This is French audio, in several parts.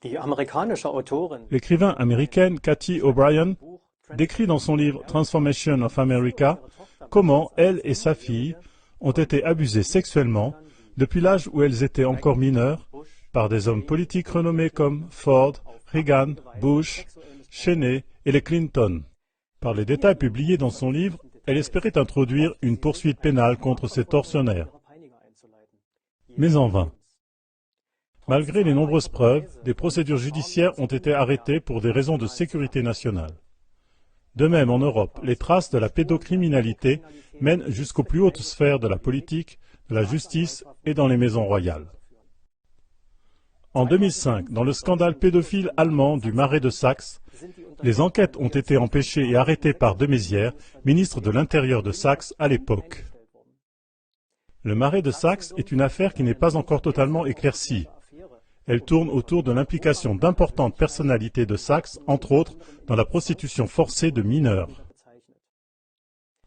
L'écrivain américaine Cathy O'Brien décrit dans son livre Transformation of America comment elle et sa fille ont été abusées sexuellement depuis l'âge où elles étaient encore mineures par des hommes politiques renommés comme Ford, Reagan, Bush, Cheney et les Clinton. Par les détails publiés dans son livre, elle espérait introduire une poursuite pénale contre ces tortionnaires. Mais en vain. Malgré les nombreuses preuves, des procédures judiciaires ont été arrêtées pour des raisons de sécurité nationale. De même, en Europe, les traces de la pédocriminalité mènent jusqu'aux plus hautes sphères de la politique, de la justice et dans les maisons royales. En 2005, dans le scandale pédophile allemand du Marais de Saxe, les enquêtes ont été empêchées et arrêtées par de Maizière, ministre de l'Intérieur de Saxe à l'époque. Le Marais de Saxe est une affaire qui n'est pas encore totalement éclaircie. Elle tourne autour de l'implication d'importantes personnalités de Saxe, entre autres, dans la prostitution forcée de mineurs.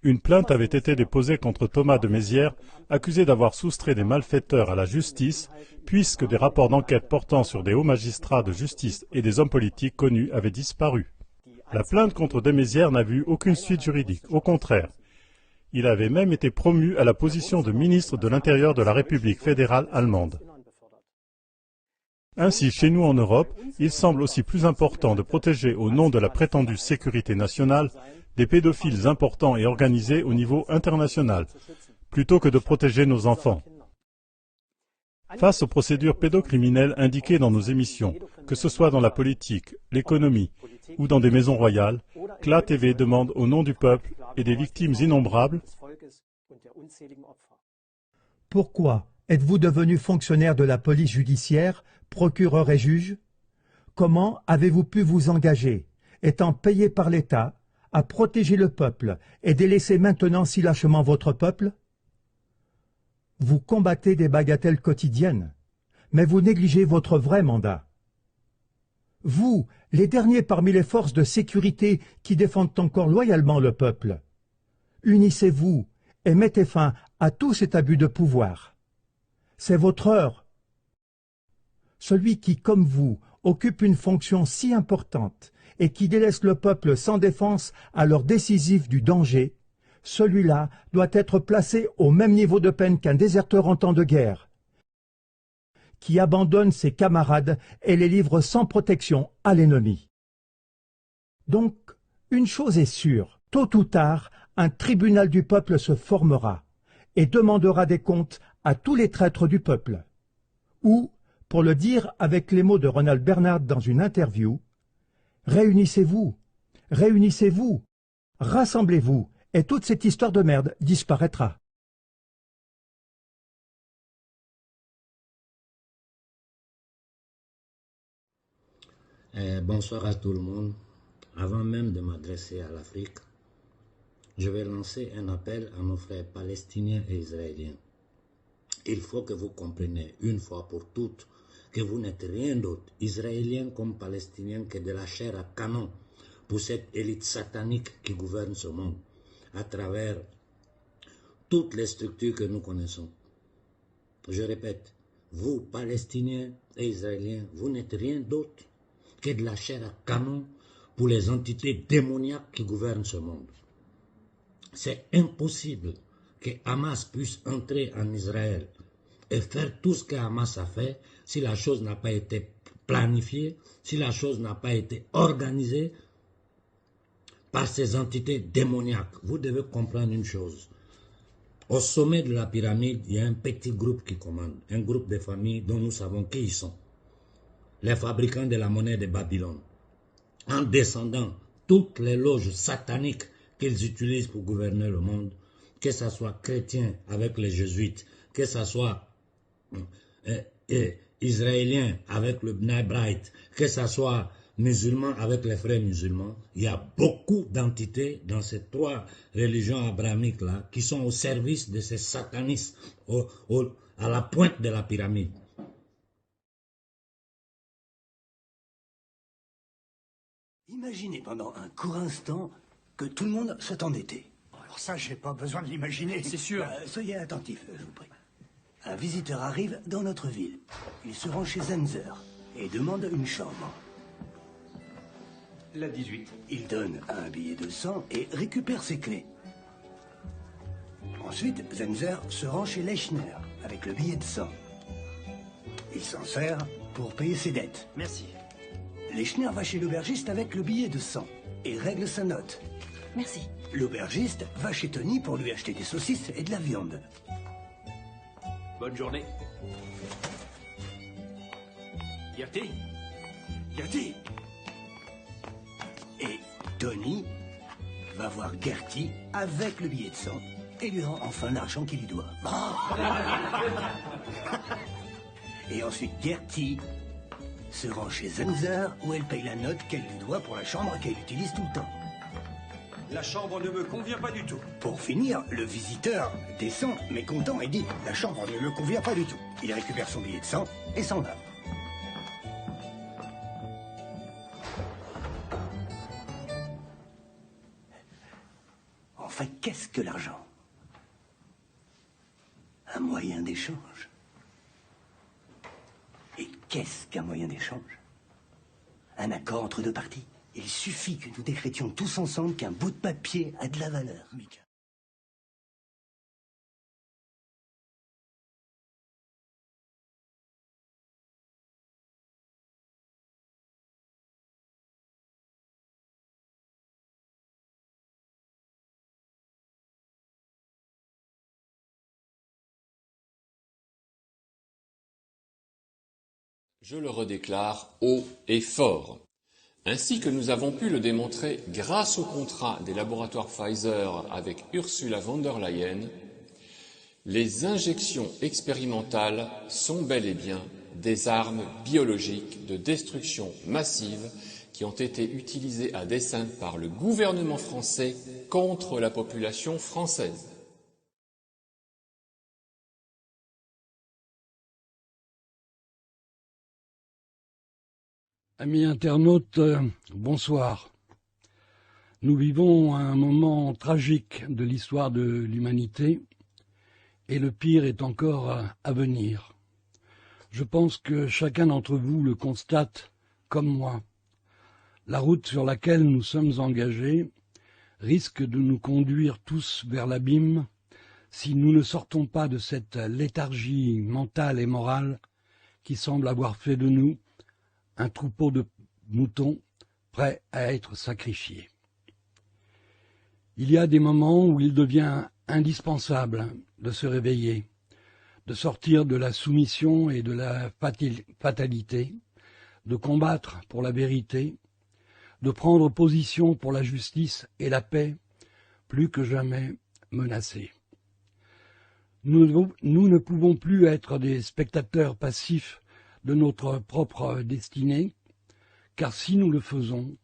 Une plainte avait été déposée contre Thomas de Maizière, accusé d'avoir soustrait des malfaiteurs à la justice, puisque des rapports d'enquête portant sur des hauts magistrats de justice et des hommes politiques connus avaient disparu. La plainte contre de Maizière n'a vu aucune suite juridique, au contraire. Il avait même été promu à la position de ministre de l'Intérieur de la République fédérale allemande. Ainsi, chez nous en Europe, il semble aussi plus important de protéger au nom de la prétendue sécurité nationale des pédophiles importants et organisés au niveau international, plutôt que de protéger nos enfants. Face aux procédures pédocriminelles indiquées dans nos émissions, que ce soit dans la politique, l'économie ou dans des maisons royales, CLA TV demande au nom du peuple et des victimes innombrables. Pourquoi êtes-vous devenu fonctionnaire de la police judiciaire, procureur et juge? Comment avez-vous pu vous engager, étant payé par l'État, à protéger le peuple et délaisser maintenant si lâchement votre peuple? Vous combattez des bagatelles quotidiennes, mais vous négligez votre vrai mandat. Vous, les derniers parmi les forces de sécurité qui défendent encore loyalement le peuple, unissez-vous et mettez fin à tout cet abus de pouvoir. C'est votre heure. Celui qui, comme vous, occupe une fonction si importante et qui délaisse le peuple sans défense à l'heure décisive du danger, celui-là doit être placé au même niveau de peine qu'un déserteur en temps de guerre, qui abandonne ses camarades et les livre sans protection à l'ennemi. Donc, une chose est sûre, tôt ou tard, un tribunal du peuple se formera et demandera des comptes à tous les traîtres du peuple. Ou, pour le dire avec les mots de Ronald Bernard dans une interview, « Réunissez-vous, réunissez-vous, rassemblez-vous, et toute cette histoire de merde disparaîtra. » Bonsoir à tout le monde. Avant même de m'adresser à l'Afrique, je vais lancer un appel à nos frères palestiniens et israéliens. Il faut que vous compreniez une fois pour toutes que vous n'êtes rien d'autre, israéliens comme palestiniens, que de la chair à canon pour cette élite satanique qui gouverne ce monde à travers toutes les structures que nous connaissons. Je répète, vous, Palestiniens et Israéliens, vous n'êtes rien d'autre que de la chair à canon pour les entités démoniaques qui gouvernent ce monde. C'est impossible que Hamas puisse entrer en Israël et faire tout ce que Hamas a fait si la chose n'a pas été planifiée, si la chose n'a pas été organisée par ces entités démoniaques. Vous devez comprendre une chose. Au sommet de la pyramide, il y a un petit groupe qui commande, un groupe de familles dont nous savons qui ils sont. Les fabricants de la monnaie de Babylone. En descendant, toutes les loges sataniques qu'ils utilisent pour gouverner le monde, que ce soit chrétiens avec les jésuites, que ce soit israéliens avec le Bnei Brait, que ce soit musulmans avec les frères musulmans, il y a beaucoup d'entités dans ces trois religions abrahamiques-là qui sont au service de ces satanistes à la pointe de la pyramide. Imaginez pendant un court instant que tout le monde soit endetté. Alors ça, j'ai pas besoin de l'imaginer. C'est sûr. Soyez attentifs, je vous prie. Un visiteur arrive dans notre ville. Il se rend chez Zenzer. et demande une chambre. La 18. Il donne un billet de sang et récupère ses clés. Ensuite, Zenzer se rend chez Lechner avec le billet de sang. Il s'en sert pour payer ses dettes. Merci. Lechner va chez l'aubergiste avec le billet de sang et règle sa note. Merci. L'aubergiste va chez Tony pour lui acheter des saucisses et de la viande. Bonne journée. Gertie? Gertie? Et Tony va voir Gertie avec le billet de sang et lui rend enfin l'argent qu'il lui doit. Et ensuite Gertie se rend chez Zenzer où elle paye la note qu'elle lui doit pour la chambre qu'elle utilise tout le temps. La chambre ne me convient pas du tout. Pour finir, le visiteur descend mécontent et dit « La chambre ne me convient pas du tout ». Il récupère son billet de sang et s'en va. En fait, qu'est-ce que l'argent? Un moyen d'échange. Et qu'est-ce qu'un moyen d'échange? Un accord entre deux parties. Il suffit que nous décrétions tous ensemble qu'un bout de papier a de la valeur. Je le redéclare haut et fort. Ainsi que nous avons pu le démontrer grâce au contrat des laboratoires Pfizer avec Ursula von der Leyen, les injections expérimentales sont bel et bien des armes biologiques de destruction massive qui ont été utilisées à dessein par le gouvernement français contre la population française. Amis internautes, bonsoir. Nous vivons un moment tragique de l'histoire de l'humanité et le pire est encore à venir. Je pense que chacun d'entre vous le constate comme moi. La route sur laquelle nous sommes engagés risque de nous conduire tous vers l'abîme si nous ne sortons pas de cette léthargie mentale et morale qui semble avoir fait de nous un troupeau de moutons prêts à être sacrifiés. Il y a des moments où il devient indispensable de se réveiller, de sortir de la soumission et de la fatalité, de combattre pour la vérité, de prendre position pour la justice et la paix, plus que jamais menacées. Nous ne pouvons plus être des spectateurs passifs de notre propre destinée, car si nous le faisons,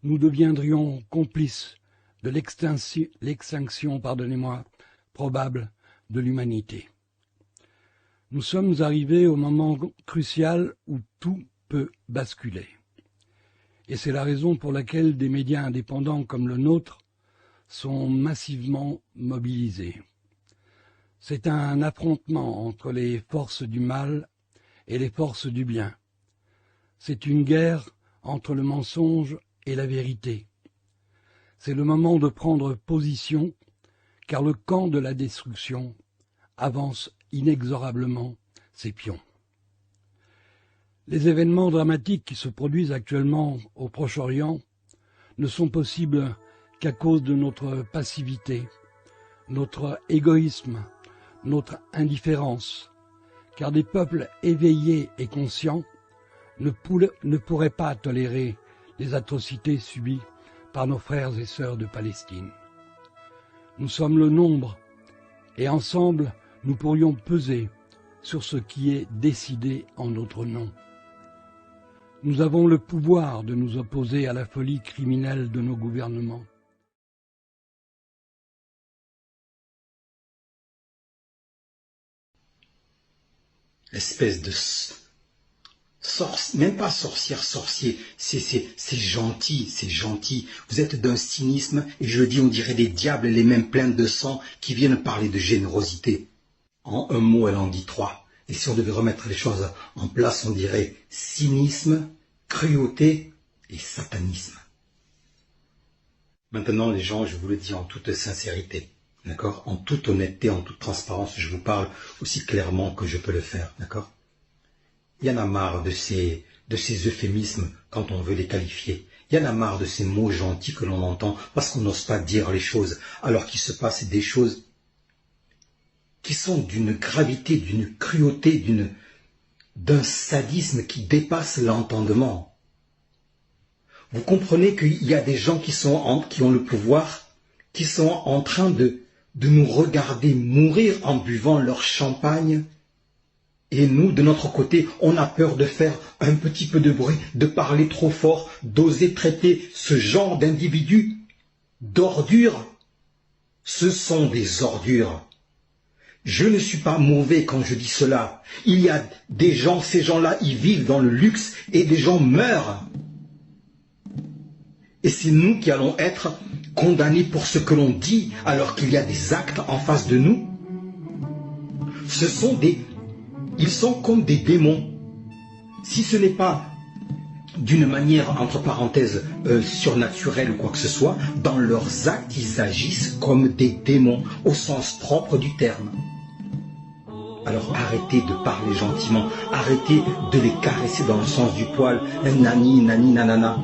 nous deviendrions complices de l'extinction probable de l'humanité. Nous sommes arrivés au moment crucial où tout peut basculer. Et c'est la raison pour laquelle des médias indépendants comme le nôtre sont massivement mobilisés. C'est un affrontement entre les forces du mal et les forces du bien. C'est une guerre entre le mensonge et la vérité. C'est le moment de prendre position, car le camp de la destruction avance inexorablement ses pions. Les événements dramatiques qui se produisent actuellement au Proche-Orient ne sont possibles qu'à cause de notre passivité, notre égoïsme, notre indifférence, car des peuples éveillés et conscients ne pourraient pas tolérer les atrocités subies par nos frères et sœurs de Palestine. Nous sommes le nombre, et ensemble, nous pourrions peser sur ce qui est décidé en notre nom. Nous avons le pouvoir de nous opposer à la folie criminelle de nos gouvernements. Espèce de même pas sorcier, c'est gentil. Vous êtes d'un cynisme, et je le dis, on dirait des diables, les mêmes pleines de sang qui viennent parler de générosité. En un mot, elle en dit trois. Et si on devait remettre les choses en place, on dirait cynisme, cruauté et satanisme. Maintenant, les gens, je vous le dis en toute sincérité, d'accord? En toute honnêteté, en toute transparence, je vous parle aussi clairement que je peux le faire, d'accord? Il y en a marre de ces euphémismes quand on veut les qualifier. Il y en a marre de ces mots gentils que l'on entend parce qu'on n'ose pas dire les choses, alors qu'il se passe des choses qui sont d'une gravité, d'une cruauté, d'un sadisme qui dépasse l'entendement. Vous comprenez qu'il y a des gens qui ont le pouvoir, qui sont en train de nous regarder mourir en buvant leur champagne. Et nous, de notre côté, on a peur de faire un petit peu de bruit, de parler trop fort, d'oser traiter ce genre d'individus d'ordures. Ce sont des ordures. Je ne suis pas mauvais quand je dis cela. Il y a des gens, ces gens-là, ils vivent dans le luxe et des gens meurent. Et c'est nous qui allons être condamnés pour ce que l'on dit alors qu'il y a des actes en face de nous. Ils sont comme des démons. Si ce n'est pas d'une manière, entre parenthèses, surnaturelle ou quoi que ce soit, dans leurs actes, ils agissent comme des démons, au sens propre du terme. Alors arrêtez de parler gentiment, arrêtez de les caresser dans le sens du poil, nani, nani, nanana.